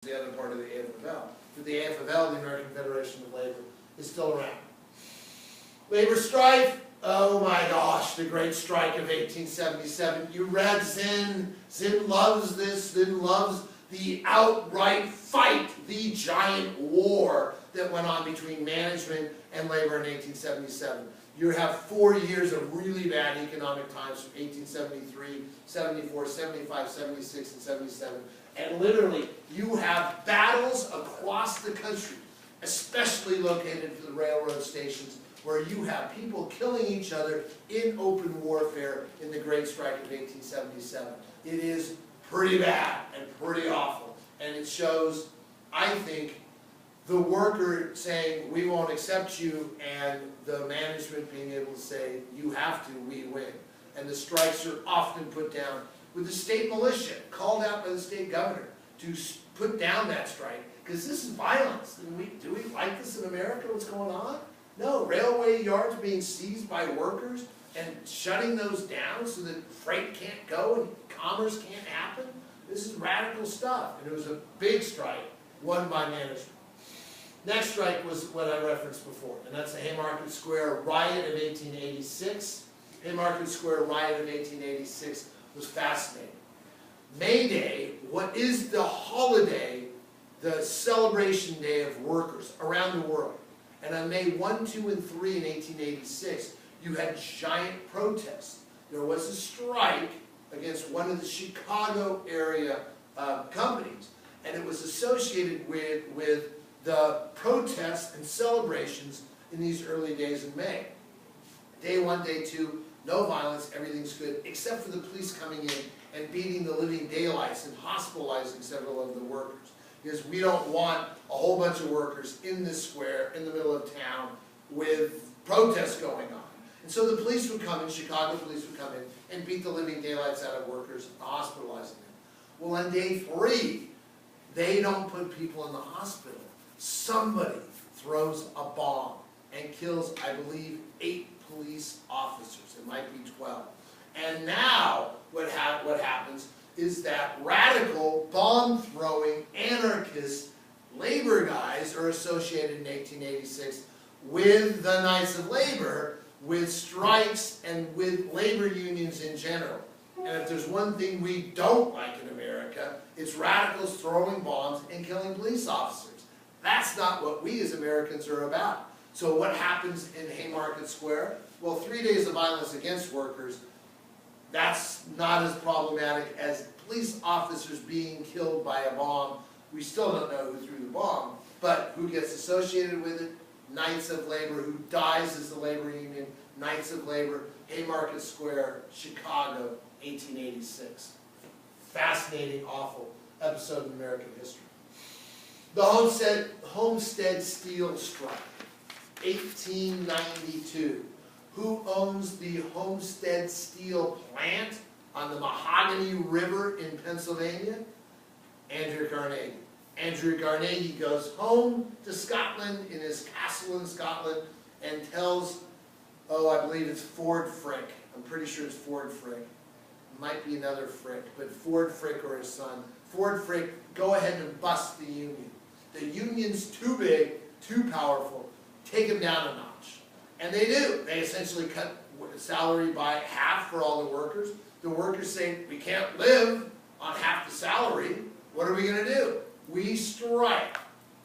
the other part of the AFL. But the AFL, the American Federation of Labor, is still around. Labor strife, oh my gosh, the great strike of 1877. You read Zinn. Zinn loves this. Zinn loves the outright fight, the giant war that went on between management and labor in 1877. You have 4 years of really bad economic times from 1873, 74, 75, 76, and 77. And literally, you have battles across the country, especially located to the railroad stations, where you have people killing each other in open warfare in the Great Strike of 1877. It is pretty bad and pretty awful. And it shows, I think, the worker saying, we won't accept you, and the management being able to say, you have to, we win. And the strikes are often put down with the state militia, called out by the state governor to put down that strike, because this is violence. Do we like this in America, what's going on? No, railway yards being seized by workers and shutting those down so that freight can't go and commerce can't happen. This is radical stuff, and it was a big strike, won by management. Next strike was what I referenced before, and that's the Haymarket Square riot of 1886. Haymarket Square riot of 1886 was fascinating. May Day, what is the holiday, the celebration day of workers around the world. And on May 1, 2, and 3 in 1886, you had giant protests. There was a strike against one of the Chicago area companies, and it was associated with the protests and celebrations in these early days in May. Day 1, day 2, no violence, everything's good, except for the police coming in and beating the living daylights and hospitalizing several of the workers. Because we don't want a whole bunch of workers in this square in the middle of town with protests going on. And so the police would come in, Chicago police would come in and beat the living daylights out of workers, hospitalizing them. Well, on day 3, they don't put people in the hospital. Somebody throws a bomb and kills, I believe, 8 police officers. It might be 12. And now what happens is that radical, bomb-throwing, anarchist labor guys are associated in 1886 with the Knights of Labor, with strikes, and with labor unions in general. And if there's one thing we don't like in America, it's radicals throwing bombs and killing police officers. That's not what we as Americans are about. So what happens in Haymarket Square? Well, 3 days of violence against workers, that's not as problematic as police officers being killed by a bomb. We still don't know who threw the bomb, but who gets associated with it? Knights of Labor. Who dies as the labor union? Knights of Labor, Haymarket Square, Chicago, 1886. Fascinating, awful episode in American history. The Homestead Steel Strike, 1892. Who owns the Homestead Steel plant on the Mahogany River in Pennsylvania? Andrew Carnegie. Andrew Carnegie goes home to Scotland in his castle in Scotland and tells, I believe it's Ford Frick. I'm pretty sure it's Ford Frick. It might be another Frick, but Ford Frick or his son. Ford Frick, go ahead and bust the union. The union's too big, too powerful. Take him down a notch. And they do. They essentially cut salary by half for all the workers. The workers say, we can't live on half the salary. What are we going to do? We strike.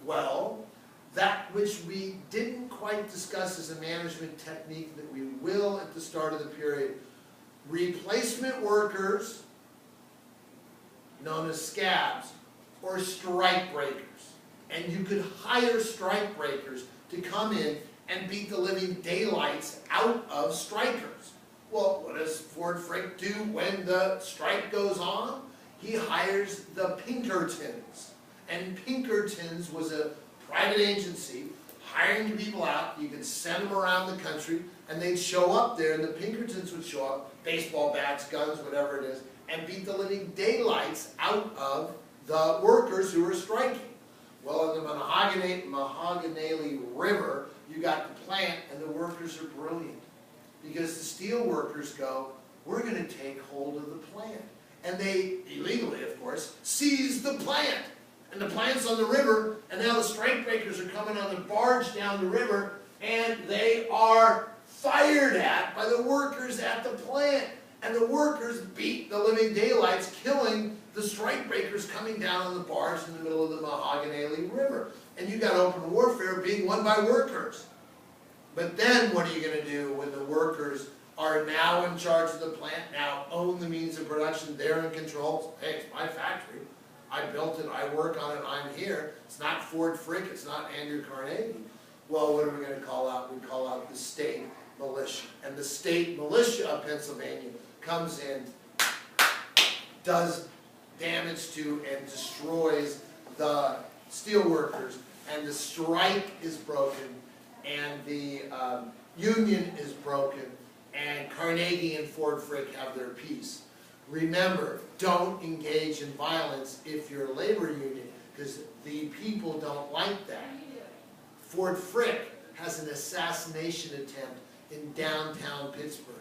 Well, that which we didn't quite discuss as a management technique that we will at the start of the period, replacement workers, known as scabs, or strike breakers. And you could hire strike breakers to come in and beat the living daylights out of strikers. Well, what does Ford Frick do when the strike goes on? He hires the Pinkertons. And Pinkertons was a private agency hiring people out. You could send them around the country, and they'd show up there, and the Pinkertons would show up, baseball bats, guns, whatever it is, and beat the living daylights out of the workers who were striking. Well, in the Mahogany River, you got the plant, and the workers are brilliant. Because the steel workers go, we're going to take hold of the plant. And they, illegally of course, seize the plant. and the plant's on the river, and now the strike breakers are coming on the barge down the river, and they are fired at by the workers at the plant. And the workers beat the living daylights, killing the strike breakers coming down on the barge in the middle of the Monongahela River. And you got open warfare being won by workers. But then what are you going to do when the workers are now in charge of the plant, now own the means of production, they're in control? Hey, it's my factory. I built it, I work on it, I'm here. It's not Ford Frick, it's not Andrew Carnegie. Well, what are we going to call out? We call out the state militia. And the state militia of Pennsylvania comes in, does damage to and destroys the steel workers, and the strike is broken, and the union is broken, and Carnegie and Ford Frick have their peace. Remember, don't engage in violence if you're a labor union, because the people don't like that. Ford Frick has an assassination attempt in downtown Pittsburgh.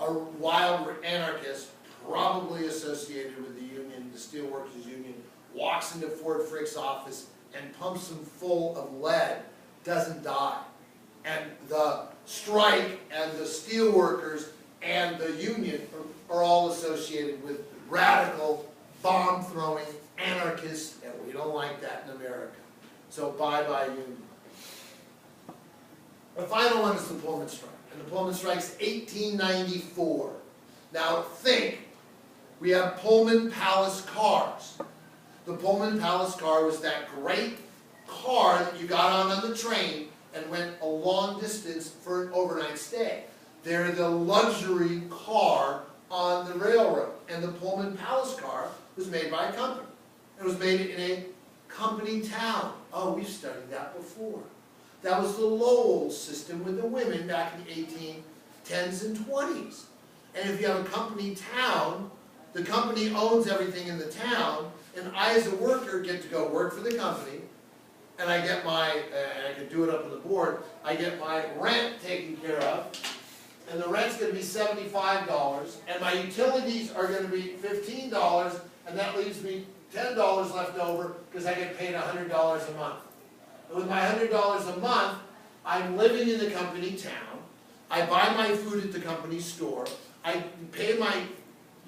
A wild anarchist, probably associated with the union, the Steelworkers Union, walks into Ford Frick's office and pumps him full of lead, doesn't die. And the strike and the steelworkers and the union are all associated with radical, bomb-throwing anarchists, and we don't like that in America. So bye-bye union. The final one is the Pullman strike. And the Pullman strike's 1894. Now think, we have Pullman Palace cars. The Pullman Palace car was that great car that you got on the train and went a long distance for an overnight stay. They're the luxury car on the railroad. And the Pullman Palace car was made by a company. It was made in a company town. Oh, we've studied that before. That was the Lowell system with the women back in the 1810s and 20s. And if you have a company town, the company owns everything in the town, and I as a worker get to go work for the company, and I get my, and I can do it up on the board, I get my rent taken care of, and the rent's going to be $75, and my utilities are going to be $15, and that leaves me $10 left over because I get paid $100 a month. And with my $100 a month, I'm living in the company town, I buy my food at the company store, I pay my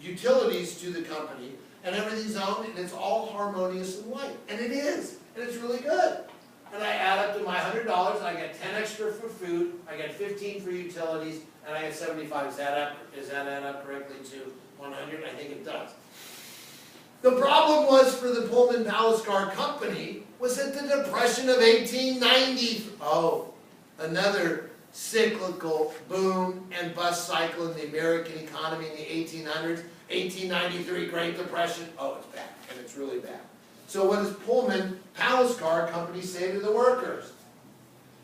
utilities to the company, and everything's owned, and it's all harmonious and light. And it is, and it's really good. And I add up to my $100, and I get 10 extra for food, I get 15 for utilities, and I get 75. Does that add up correctly to 100? I think it does. The problem was for the Pullman Palace Car Company was that the Depression of 1890, another cyclical boom and bust cycle in the American economy in the 1800s. 1893 Great Depression, it's bad, and it's really bad. So what does Pullman Palace Car Company say to the workers?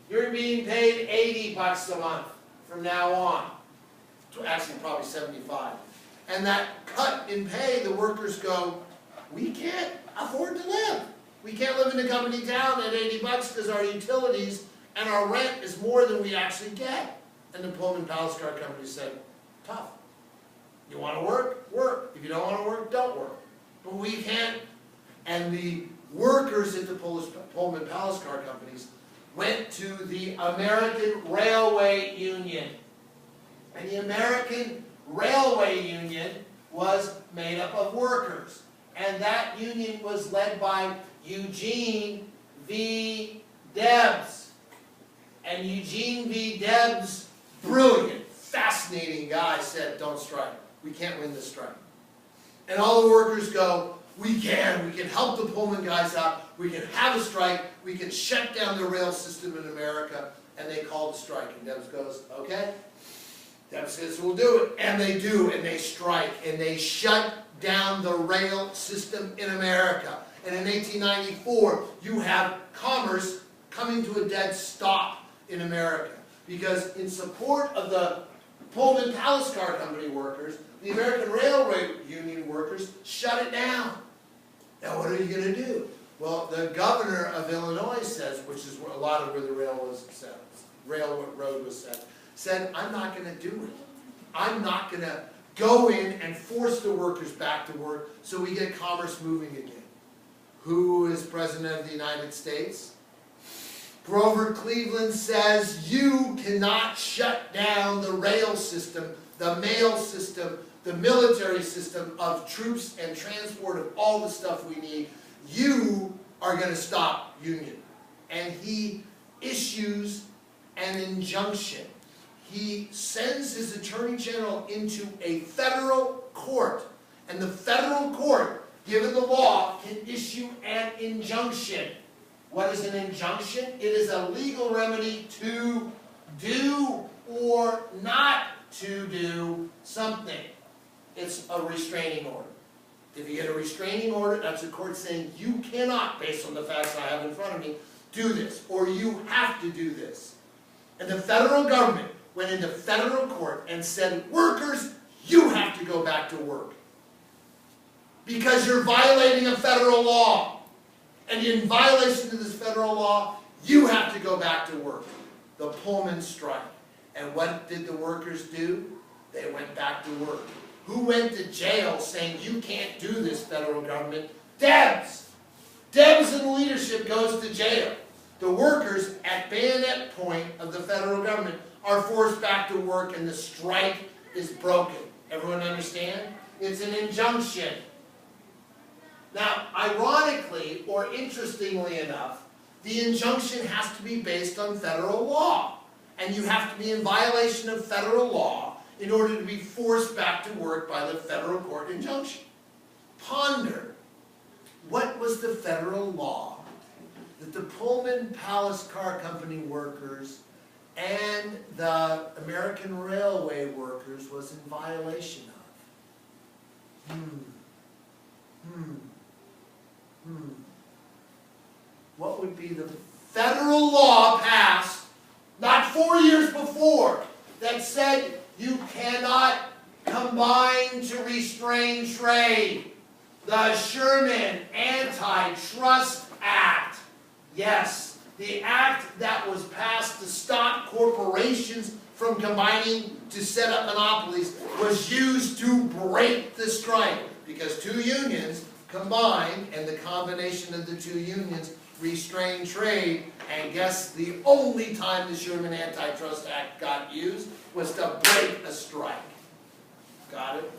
You're being paid $80 a month from now on. Actually, probably 75. And that cut in pay, the workers go, we can't afford to live. We can't live in a company town at $80 because our utilities and our rent is more than we actually get. And the Pullman Palace Car Company said, tough. You want to work? Work. If you don't want to work, don't work. But we can't. And the workers at the Pullman Palace Car Companies went to the American Railway Union. And the American Railway Union was made up of workers. And that union was led by Eugene V. Debs. And Eugene V. Debs, brilliant, fascinating guy, said, don't strike. We can't win this strike. And all the workers go, we can help the Pullman guys out, we can have a strike, we can shut down the rail system in America, and they call the strike. And Debs goes, okay. Debs says, we'll do it. And they do, and they strike, and they shut down the rail system in America. And in 1894, you have commerce coming to a dead stop in America. Because in support of the Pullman Palace Car Company workers, the American Railway Union workers shut it down. Now what are you going to do? Well, the governor of Illinois says, which is where a lot of where the railroad was set, said, I'm not going to do it. I'm not going to go in and force the workers back to work so we get commerce moving again. who is President of the United States. Grover Cleveland says you cannot shut down the rail system, the mail system, the military system of troops and transport of all the stuff we need. You are going to stop union. And he issues an injunction. He sends his Attorney General into a federal court. And the federal court, given the law, can issue an injunction. What is an injunction? It is a legal remedy to do or not to do something. It's a restraining order. If you get a restraining order, that's the court saying you cannot, based on the facts I have in front of me, do this, or you have to do this. And the federal government went into federal court and said, workers, you have to go back to work. Because you're violating a federal law. And in violation of this federal law, you have to go back to work. The Pullman strike. And what did the workers do? They went back to work. Who went to jail saying you can't do this, federal government? Debs! Debs in leadership goes to jail. The workers at bayonet point of the federal government are forced back to work and the strike is broken. Everyone understand? It's an injunction. Now, ironically, or interestingly enough, the injunction has to be based on federal law. And you have to be in violation of federal law in order to be forced back to work by the federal court injunction. Ponder, what was the federal law that the Pullman Palace Car Company workers and the American Railway workers was in violation of? What would be the federal law passed, not 4 years before, that said you cannot combine to restrain trade? The Sherman Antitrust Act. Yes, the act that was passed to stop corporations from combining to set up monopolies was used to break the strike, because two unions combined, and the combination of the two unions restrained trade, and guess the only time the Sherman Antitrust Act got used was to break a strike. Got it?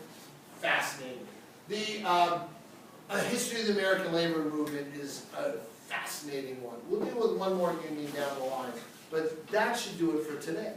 Fascinating. The history of the American labor movement is a fascinating one. We'll deal with one more union down the line, but that should do it for today.